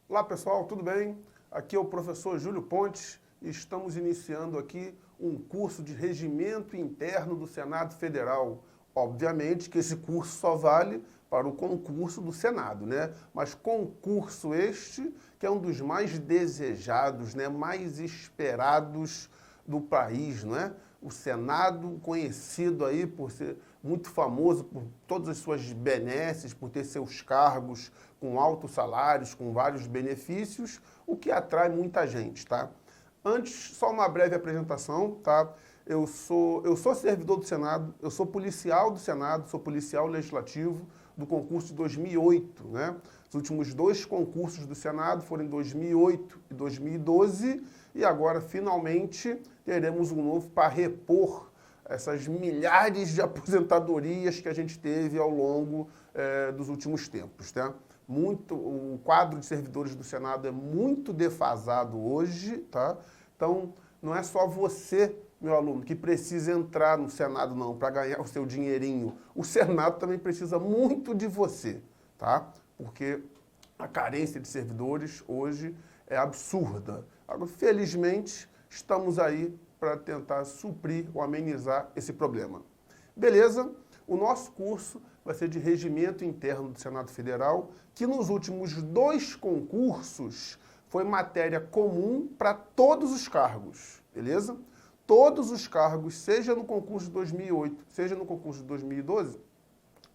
Olá pessoal, tudo bem? Aqui é o professor Júlio Pontes e estamos iniciando aqui um curso de Regimento Interno do Senado Federal. Obviamente que esse curso só vale para o concurso do Senado, né? Mas concurso este que é um dos mais desejados, né? Mais esperados do país, não é? O Senado, conhecido aí por ser muito famoso por todas as suas benesses, por ter seus cargos com altos salários, com vários benefícios, o que atrai muita gente, tá? Antes, só uma breve apresentação, tá? Eu sou servidor do Senado, eu sou policial do Senado, sou policial legislativo do concurso de 2008, né? Os últimos dois concursos do Senado foram em 2008 e 2012, e agora, finalmente, teremos um novo para repor essas milhares de aposentadorias que a gente teve ao longo dos últimos tempos, tá? O quadro de servidores do Senado é muito defasado hoje, tá? Então, não é só você, meu aluno, que precisa entrar no Senado, não, para ganhar o seu dinheirinho. O Senado também precisa muito de você, tá? Porque a carência de servidores hoje é absurda. Agora, felizmente, estamos aí para tentar suprir ou amenizar esse problema. Beleza? O nosso curso vai ser de Regimento Interno do Senado Federal, que nos últimos dois concursos foi matéria comum para todos os cargos, beleza? Todos os cargos, seja no concurso de 2008, seja no concurso de 2012,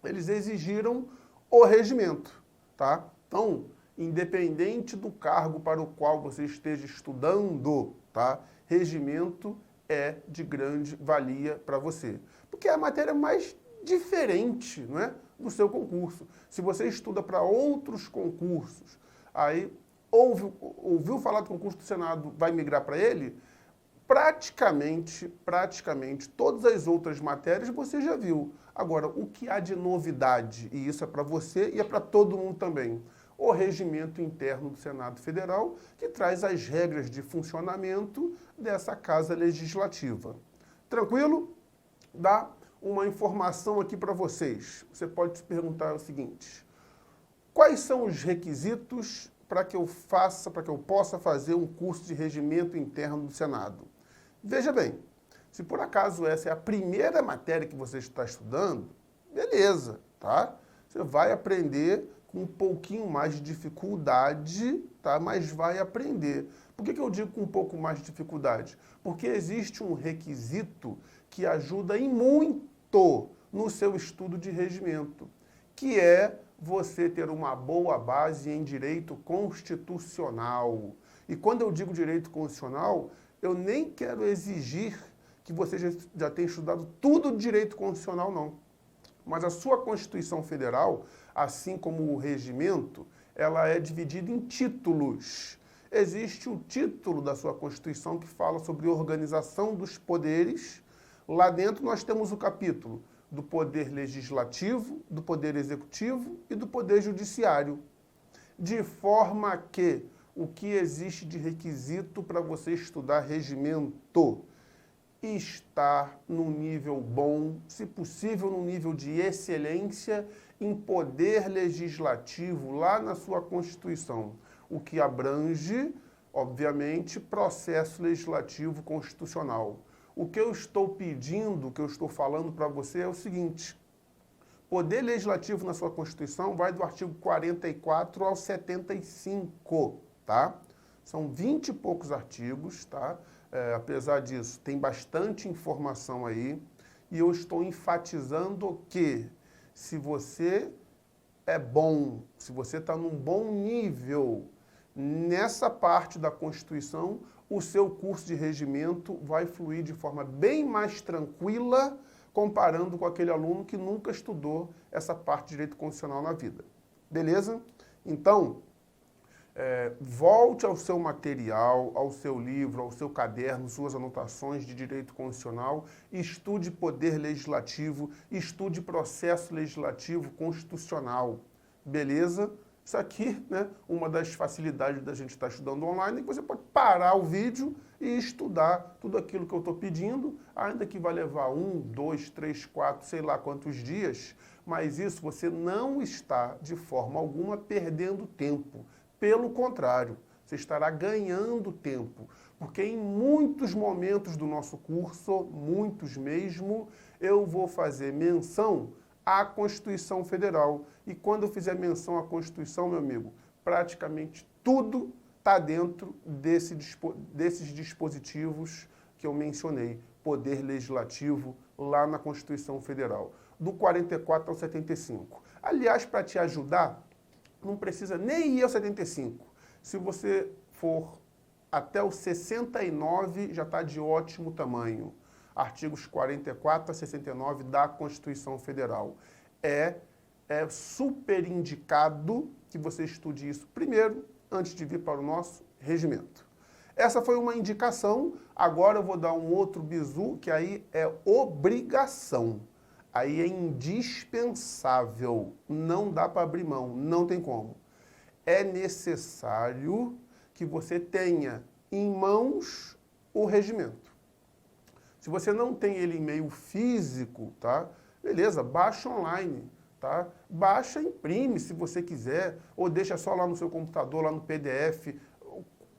eles exigiram o regimento, tá? Então, independente do cargo para o qual você esteja estudando, tá? Regimento é de grande valia para você, porque é a matéria mais diferente, não é, do seu concurso. Se você estuda para outros concursos, aí ouviu falar do concurso do Senado, vai migrar para ele, praticamente todas as outras matérias você já viu. Agora, o que há de novidade, e isso é para você e é para todo mundo também, o Regimento Interno do Senado Federal, que traz as regras de funcionamento dessa Casa Legislativa. Tranquilo? Dá uma informação aqui para vocês. Você pode se perguntar o seguinte: quais são os requisitos para que eu possa fazer um curso de Regimento Interno do Senado? Veja bem, se por acaso essa é a primeira matéria que você está estudando, beleza, tá? Você vai aprender com um pouquinho mais de dificuldade, tá? Mas vai aprender. Por que eu digo com um pouco mais de dificuldade? Porque existe um requisito que ajuda em muito no seu estudo de regimento, que é você ter uma boa base em direito constitucional. E quando eu digo direito constitucional, eu nem quero exigir que você já tenha estudado tudo de direito constitucional, não. Mas a sua Constituição Federal, assim como o regimento, ela é dividida em títulos. Existe o título da sua Constituição que fala sobre organização dos poderes. Lá dentro nós temos o capítulo do Poder Legislativo, do Poder Executivo e do Poder Judiciário. De forma que o que existe de requisito para você estudar regimento? Estar num nível bom, se possível num nível de excelência em poder legislativo lá na sua Constituição, o que abrange, obviamente, processo legislativo constitucional. O que eu estou pedindo, o que eu estou falando para você é o seguinte: poder legislativo na sua Constituição vai do artigo 44 ao 75, tá? São 20 e poucos artigos, tá? Apesar disso, tem bastante informação aí, e eu estou enfatizando que se você é bom, se você está num bom nível nessa parte da Constituição, o seu curso de regimento vai fluir de forma bem mais tranquila, comparando com aquele aluno que nunca estudou essa parte de direito constitucional na vida. Beleza? Então, volte ao seu material, ao seu livro, ao seu caderno, suas anotações de direito constitucional, estude poder legislativo, estude processo legislativo constitucional. Beleza? Isso aqui, né, uma das facilidades da gente estar estudando online é que você pode parar o vídeo e estudar tudo aquilo que eu estou pedindo, ainda que vai levar 1, 2, 3, 4, sei lá quantos dias, mas isso você não está, de forma alguma, perdendo tempo. Pelo contrário, você estará ganhando tempo, porque em muitos momentos do nosso curso, muitos mesmo, eu vou fazer menção à Constituição Federal. E quando eu fizer menção à Constituição, meu amigo, praticamente tudo está dentro desses dispositivos que eu mencionei, Poder Legislativo, lá na Constituição Federal, do 44 ao 75. Aliás, para te ajudar, não precisa nem ir ao 75. Se você for até o 69, já está de ótimo tamanho. Artigos 44 a 69 da Constituição Federal. É super indicado que você estude isso primeiro, antes de vir para o nosso regimento. Essa foi uma indicação, agora eu vou dar um outro bizu, que aí é obrigação. Aí é indispensável, não dá para abrir mão, não tem como. É necessário que você tenha em mãos o regimento. Se você não tem ele em meio físico, tá? Beleza, baixa online, tá? Baixa, imprime se você quiser, ou deixa só lá no seu computador, lá no PDF,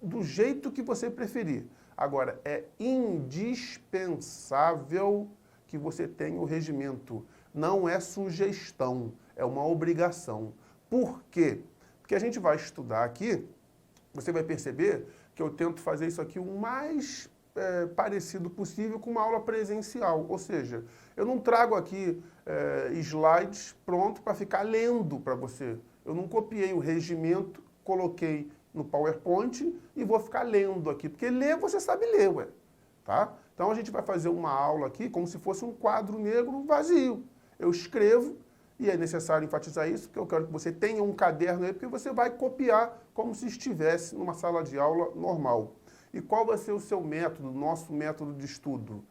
do jeito que você preferir. Agora, é indispensável que você tenha o regimento. Não é sugestão, é uma obrigação. Por quê? Porque a gente vai estudar aqui, você vai perceber que eu tento fazer isso aqui o mais parecido possível com uma aula presencial. Ou seja, eu não trago aqui slides pronto para ficar lendo para você. Eu não copiei o regimento, coloquei no PowerPoint e vou ficar lendo aqui. Porque ler, você sabe ler, ué. Tá? Então a gente vai fazer uma aula aqui como se fosse um quadro negro vazio. Eu escrevo, e é necessário enfatizar isso, porque eu quero que você tenha um caderno aí, porque você vai copiar como se estivesse numa sala de aula normal. E qual vai ser o seu método, nosso método de estudo?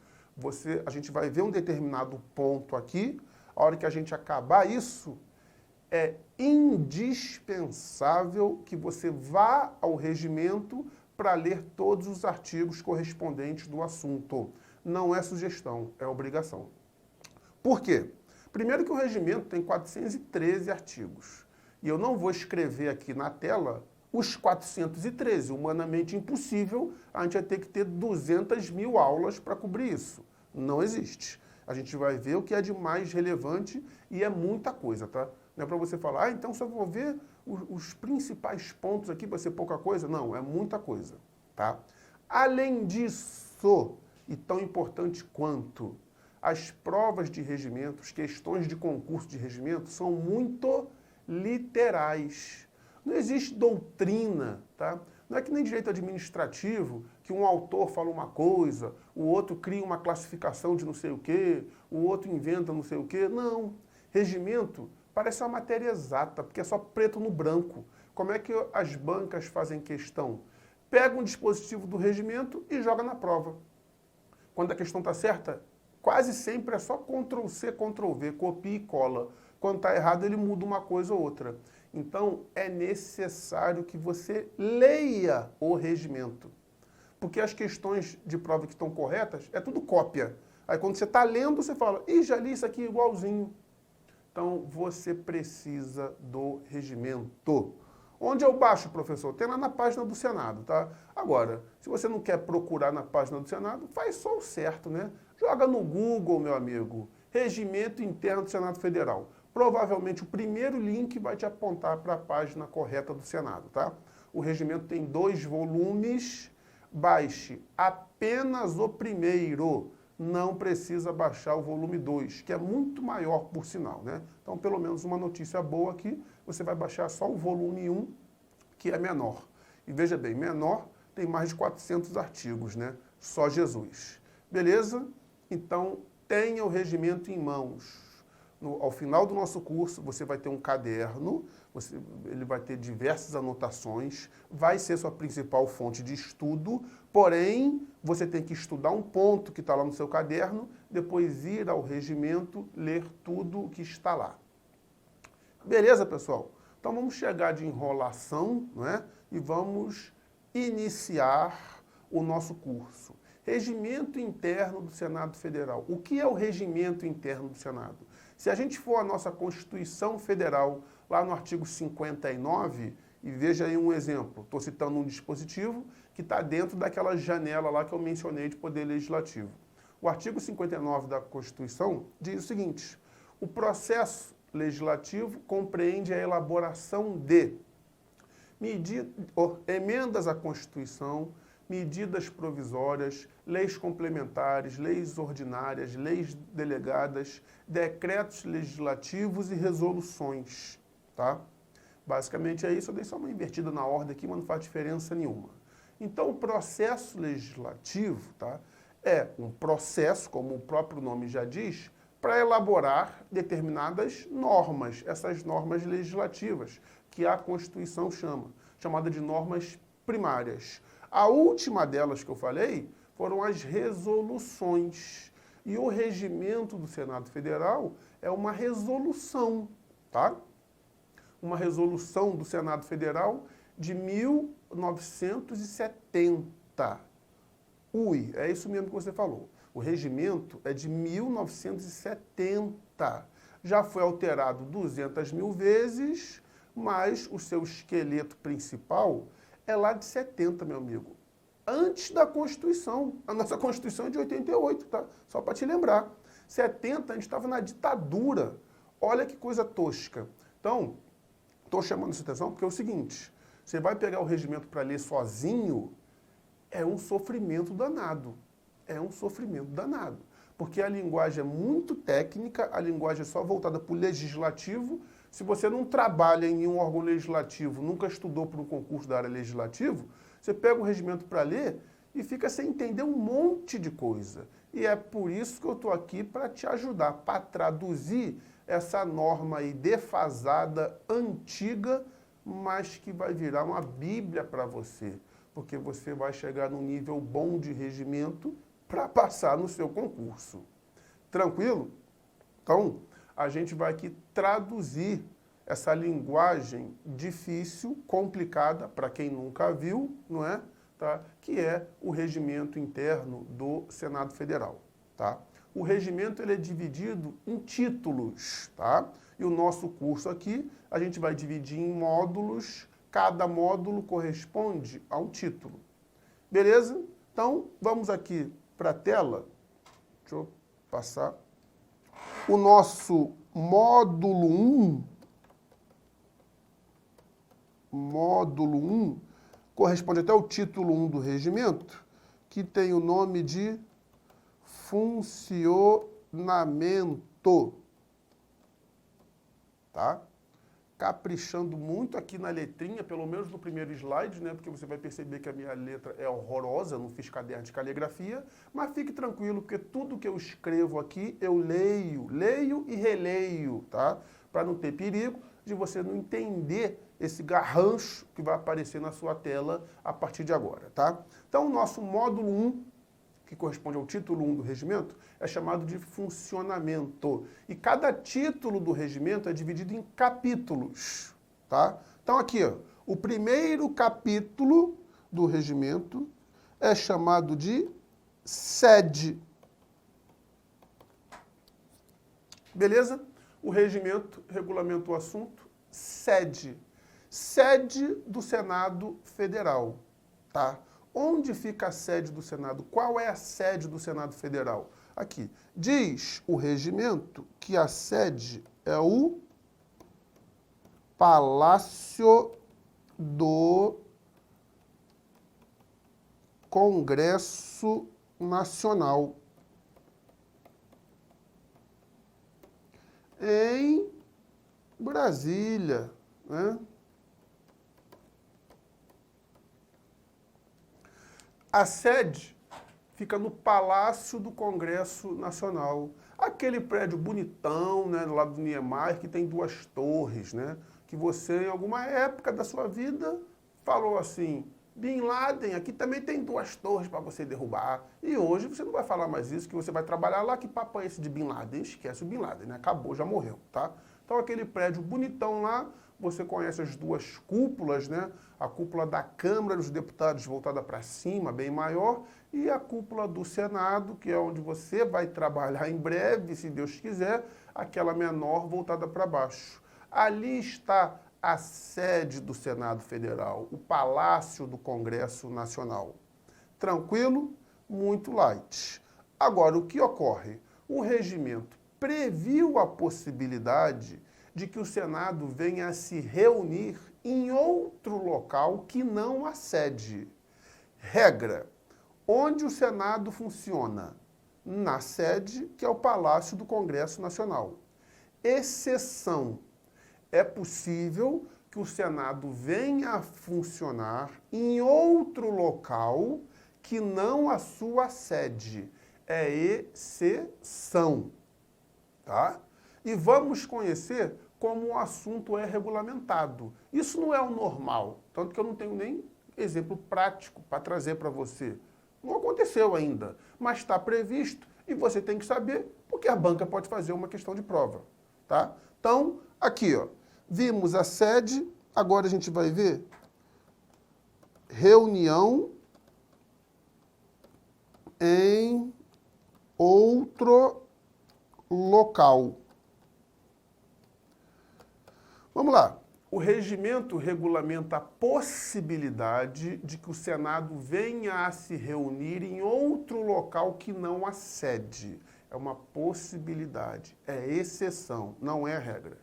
A gente vai ver um determinado ponto aqui, a hora que a gente acabar isso, é indispensável que você vá ao regimento para ler todos os artigos correspondentes do assunto. Não é sugestão, é obrigação. Por quê? Primeiro que o regimento tem 413 artigos. E eu não vou escrever aqui na tela os 413. Humanamente impossível, a gente vai ter que ter 200 mil aulas para cobrir isso. Não existe. A gente vai ver o que é de mais relevante e é muita coisa, tá? Não é para você falar, então só vou ver os principais pontos aqui, vai ser pouca coisa. Não, é muita coisa, tá? Além disso, e tão importante quanto, as provas de regimentos, questões de concurso de regimento, são muito literais. Não existe doutrina, tá? Não é que nem direito administrativo, que um autor fala uma coisa, o outro cria uma classificação de não sei o quê, o outro inventa não sei o quê. Não. Regimento parece uma matéria exata, porque é só preto no branco. Como é que as bancas fazem questão? Pega um dispositivo do regimento e joga na prova. Quando a questão está certa, quase sempre é só Ctrl+C, Ctrl+V, copia e cola. Quando está errado, ele muda uma coisa ou outra. Então, é necessário que você leia o regimento. Porque as questões de prova que estão corretas, é tudo cópia. Aí quando você está lendo, você fala, ih, já li isso aqui igualzinho. Então, você precisa do regimento. Onde eu baixo, professor? Tem lá na página do Senado, tá? Agora, se você não quer procurar na página do Senado, faz só o certo, né? Joga no Google, meu amigo, Regimento Interno do Senado Federal. Provavelmente o primeiro link vai te apontar para a página correta do Senado, tá? O regimento tem 2 volumes, baixe apenas o primeiro. Não precisa baixar o volume 2, que é muito maior, por sinal, né? Então, pelo menos uma notícia boa aqui, você vai baixar só o volume 1, que é menor. E veja bem, menor tem mais de 400 artigos, né? Só Jesus. Beleza? Então, tenha o regimento em mãos. Ao final do nosso curso, você vai ter um caderno, ele vai ter diversas anotações, vai ser sua principal fonte de estudo, porém, você tem que estudar um ponto que está lá no seu caderno, depois ir ao regimento, ler tudo o que está lá. Beleza, pessoal? Então vamos chegar de enrolação, não é? E vamos iniciar o nosso curso. Regimento Interno do Senado Federal. O que é o Regimento Interno do Senado? Se a gente for à nossa Constituição Federal, lá no artigo 59, E veja aí um exemplo. Estou citando um dispositivo que está dentro daquela janela lá que eu mencionei de poder legislativo. O artigo 59 da Constituição diz o seguinte: o processo legislativo compreende a elaboração de emendas à Constituição, medidas provisórias, leis complementares, leis ordinárias, leis delegadas, decretos legislativos e resoluções, tá? Basicamente é isso, eu dei só uma invertida na ordem aqui, mas não faz diferença nenhuma. Então, o processo legislativo, tá, é um processo, como o próprio nome já diz, para elaborar determinadas normas, essas normas legislativas, que a Constituição chama, chamada de normas primárias. A última delas que eu falei foram as resoluções. E o regimento do Senado Federal é uma resolução, tá? Uma resolução do Senado Federal de 1970. Ui, é isso mesmo que você falou. O regimento é de 1970. Já foi alterado 200 mil vezes, mas o seu esqueleto principal é lá de 70, meu amigo. Antes da Constituição. A nossa Constituição é de 88, tá? Só para te lembrar. 70, a gente estava na ditadura. Olha que coisa tosca. Então, estou chamando essa atenção porque é o seguinte: você vai pegar o regimento para ler sozinho, é um sofrimento danado. É um sofrimento danado. Porque a linguagem é muito técnica, a linguagem é só voltada para o legislativo. Se você não trabalha em um órgão legislativo, nunca estudou para um concurso da área legislativo, você pega o regimento para ler e fica sem entender um monte de coisa. E é por isso que eu estou aqui para te ajudar, para traduzir essa norma aí defasada, antiga, mas que vai virar uma bíblia para você. Porque você vai chegar num nível bom de regimento para passar no seu concurso. Tranquilo? Então, a gente vai aqui traduzir essa linguagem difícil, complicada, para quem nunca viu, não é? Tá? Que é o regimento interno do Senado Federal. Tá? O regimento ele é dividido em títulos, tá? E o nosso curso aqui, a gente vai dividir em módulos, cada módulo corresponde a um título. Beleza? Então, vamos aqui para a tela. Deixa eu passar. O nosso módulo 1 corresponde até ao título 1 do regimento, que tem o nome de funcionamento. Tá? Caprichando muito aqui na letrinha, pelo menos no primeiro slide, né? Porque você vai perceber que a minha letra é horrorosa, eu não fiz caderno de caligrafia, mas fique tranquilo, porque tudo que eu escrevo aqui, eu leio e releio, tá? Para não ter perigo de você não entender esse garrancho que vai aparecer na sua tela a partir de agora, tá? Então, o nosso módulo 1, que corresponde ao título 1 do regimento, é chamado de funcionamento. E cada título do regimento é dividido em capítulos, tá? Então aqui, ó, o primeiro capítulo do regimento é chamado de sede. Beleza? O regimento regulamenta o assunto sede. Sede do Senado Federal, tá? Onde fica a sede do Senado? Qual é a sede do Senado Federal? Aqui. Diz o regimento que a sede é o Palácio do Congresso Nacional, em Brasília, né? A sede fica no Palácio do Congresso Nacional. Aquele prédio bonitão, né, do lado do Niemeyer, que tem 2 torres, né? Que você, em alguma época da sua vida, falou assim: Bin Laden, aqui também tem 2 torres para você derrubar. E hoje você não vai falar mais isso, que você vai trabalhar lá. Que papo é esse de Bin Laden? Esquece o Bin Laden, né? Acabou, já morreu, tá? Então, aquele prédio bonitão lá, você conhece as 2 cúpulas, né? A cúpula da Câmara dos Deputados voltada para cima, bem maior, e a cúpula do Senado, que é onde você vai trabalhar em breve, se Deus quiser, aquela menor voltada para baixo. Ali está a sede do Senado Federal, o Palácio do Congresso Nacional. Tranquilo? Muito light. Agora, o que ocorre? O regimento previu a possibilidade de que o Senado venha a se reunir em outro local que não a sede. Regra: onde o Senado funciona? Na sede, que é o Palácio do Congresso Nacional. Exceção: é possível que o Senado venha a funcionar em outro local que não a sua sede. É exceção, tá? E vamos conhecer como o assunto é regulamentado. Isso não é o normal, tanto que eu não tenho nem exemplo prático para trazer para você. Não aconteceu ainda, mas está previsto e você tem que saber, porque a banca pode fazer uma questão de prova, tá? Então, aqui, ó, vimos a sede, agora a gente vai ver reunião em outro local. Vamos lá. O regimento regulamenta a possibilidade de que o Senado venha a se reunir em outro local que não a sede. É uma possibilidade, é exceção, não é regra.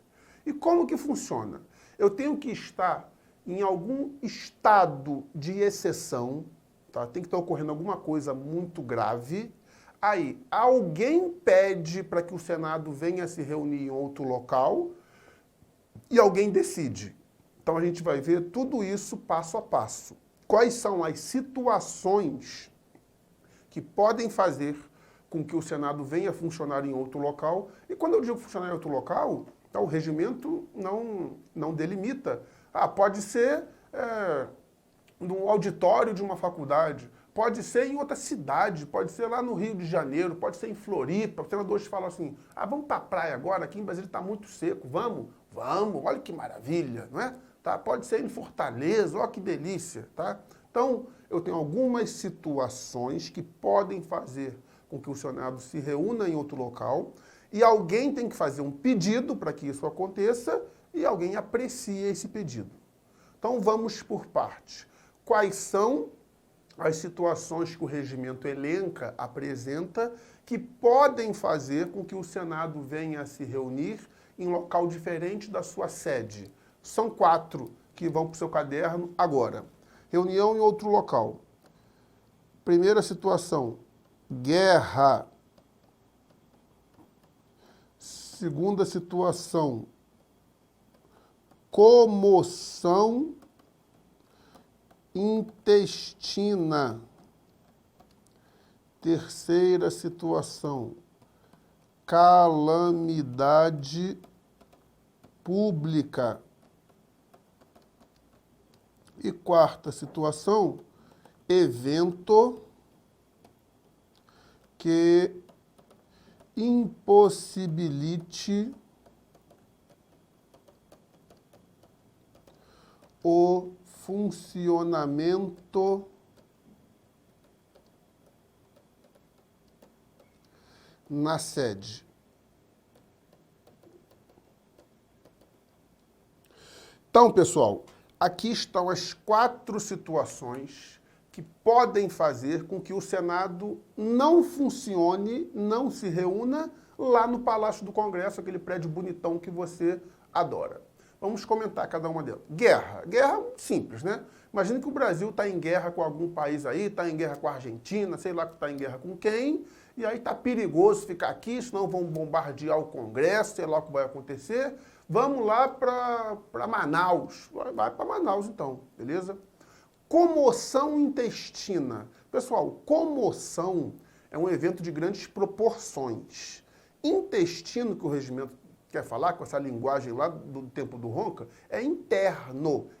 E como que funciona? Eu tenho que estar em algum estado de exceção, tá? Tem que estar ocorrendo alguma coisa muito grave. Aí, alguém pede para que o Senado venha a se reunir em outro local e alguém decide. Então, a gente vai ver tudo isso passo a passo. Quais são as situações que podem fazer com que o Senado venha a funcionar em outro local? E quando eu digo funcionar em outro local, o regimento não delimita. Pode ser num auditório de uma faculdade, pode ser em outra cidade, pode ser lá no Rio de Janeiro, pode ser em Floripa. Os senadores falam assim, vamos para a praia agora, aqui em Brasília está muito seco, vamos, olha que maravilha, não é? Tá? Pode ser em Fortaleza, olha que delícia, tá? Então, eu tenho algumas situações que podem fazer com que o Senado se reúna em outro local e alguém tem que fazer um pedido para que isso aconteça e alguém aprecia esse pedido. Então, vamos por partes. Quais são as situações que o regimento elenca, apresenta, que podem fazer com que o Senado venha a se reunir em local diferente da sua sede? São 4 que vão para o seu caderno agora. Reunião em outro local. Primeira situação, guerra. Segunda situação, comoção intestina. Terceira situação, calamidade pública. E quarta situação, evento que impossibilite o funcionamento na sede. Então, pessoal, aqui estão as 4 situações que podem fazer com que o Senado não funcione, não se reúna lá no Palácio do Congresso, aquele prédio bonitão que você adora. Vamos comentar cada uma delas. Guerra. Guerra simples, né? Imagina que o Brasil está em guerra com algum país aí, está em guerra com a Argentina, sei lá que está em guerra com quem, e aí está perigoso ficar aqui, senão vão bombardear o Congresso, sei lá o que vai acontecer. Vamos lá para Manaus. Vai para Manaus então, beleza? Comoção intestina. Pessoal, comoção é um evento de grandes proporções. Intestino, que o regimento quer falar, com essa linguagem lá do tempo do Ronca, é interno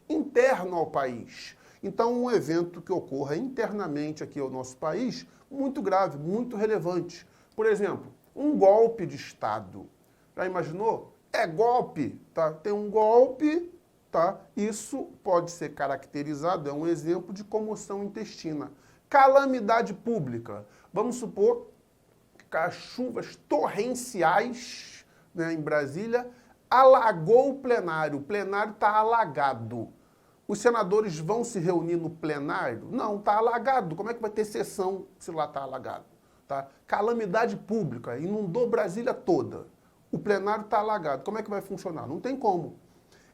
ao país. Então, um evento que ocorra internamente aqui ao nosso país, muito grave, muito relevante. Por exemplo, um golpe de Estado. Já imaginou? É golpe, tá? Tem um golpe, tá? Isso pode ser caracterizado, é um exemplo de comoção intestina. Calamidade pública. Vamos supor que as chuvas torrenciais, né, em Brasília alagou o plenário está alagado. Os senadores vão se reunir no plenário? Não, está alagado. Como é que vai ter sessão se lá está alagado? Tá? Calamidade pública, inundou Brasília toda. O plenário está alagado. Como é que vai funcionar? Não tem como.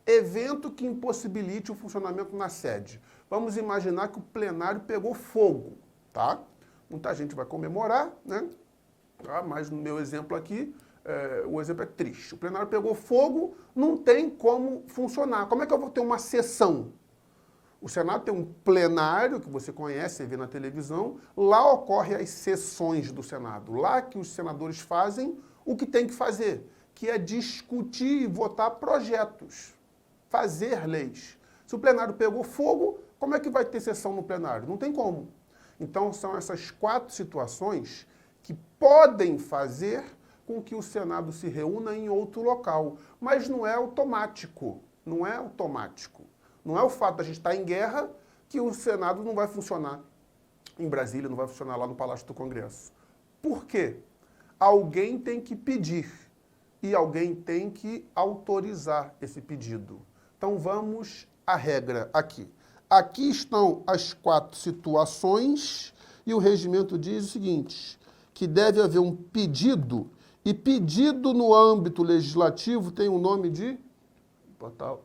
Evento que impossibilite o funcionamento na sede. Vamos imaginar que o plenário pegou fogo, tá? Muita gente vai comemorar, né? Ah, mas no meu exemplo aqui, o exemplo é triste. O plenário pegou fogo, não tem como funcionar. Como é que eu vou ter uma sessão? O Senado tem um plenário, que você conhece, você vê na televisão, lá ocorrem as sessões do Senado. Lá que os senadores fazem o que tem que fazer, que é discutir e votar projetos, fazer leis. Se o plenário pegou fogo, como é que vai ter sessão no plenário? Não tem como. Então, são essas 4 situações que podem fazer com que o Senado se reúna em outro local. Mas não é automático. Não é automático. Não é o fato de a gente estar em guerra que o Senado não vai funcionar em Brasília, não vai funcionar lá no Palácio do Congresso. Por quê? Alguém tem que pedir e alguém tem que autorizar esse pedido. Então vamos à regra aqui. Aqui estão as 4 situações e o regimento diz o seguinte, que deve haver um pedido, e pedido no âmbito legislativo tem o nome de... Tá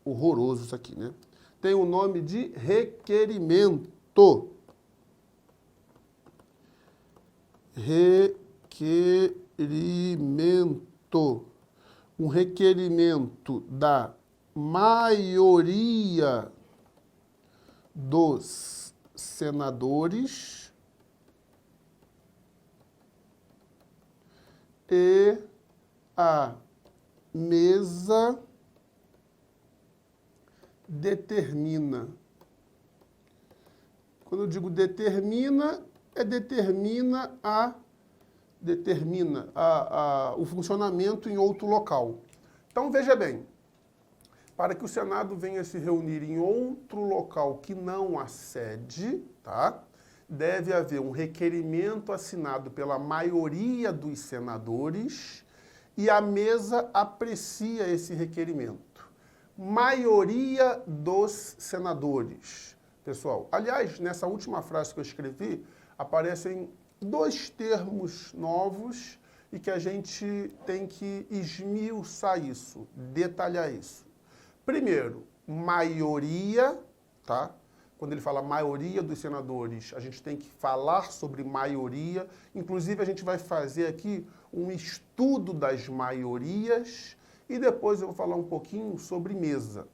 horroroso isso aqui, né? Tem o nome de requerimento. Requerimento. Um requerimento da maioria dos senadores e a mesa determina. Quando eu digo determina, determina o funcionamento em outro local. Então, veja bem, para que o Senado venha se reunir em outro local que não a sede, tá? Deve haver um requerimento assinado pela maioria dos senadores e a mesa aprecia esse requerimento. Maioria dos senadores. Pessoal, aliás, nessa última frase que eu escrevi, aparecem 2 termos novos e que a gente tem que esmiuçar isso, detalhar isso. Primeiro, maioria, tá? Quando ele fala maioria dos senadores, a gente tem que falar sobre maioria. Inclusive, a gente vai fazer aqui um estudo das maiorias e depois eu vou falar um pouquinho sobre mesa.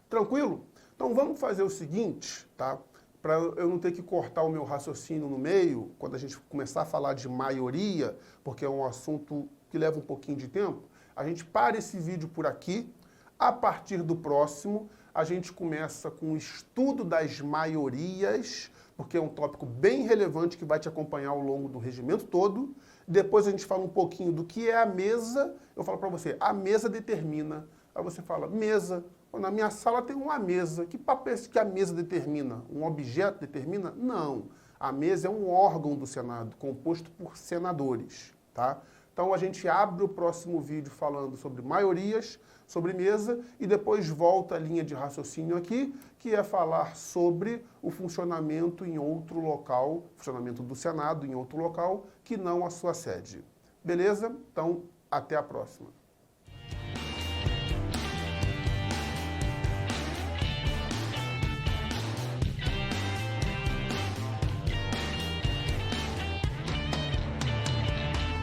Tranquilo? Então, vamos fazer o seguinte, tá? Para eu não ter que cortar o meu raciocínio no meio, quando a gente começar a falar de maioria, porque é um assunto que leva um pouquinho de tempo, a gente para esse vídeo por aqui. A partir do próximo, a gente começa com o estudo das maiorias, porque é um tópico bem relevante que vai te acompanhar ao longo do regimento todo. Depois a gente fala um pouquinho do que é a mesa. Eu falo para você, a mesa determina. Aí você fala, mesa. Na minha sala tem uma mesa. Que papo é esse que a mesa determina? Um objeto determina? Não. A mesa é um órgão do Senado, composto por senadores, tá? Então a gente abre o próximo vídeo falando sobre maiorias, sobre mesa, e depois volta a linha de raciocínio aqui, que é falar sobre o funcionamento em outro local, funcionamento do Senado em outro local, que não a sua sede. Beleza? Então, até a próxima.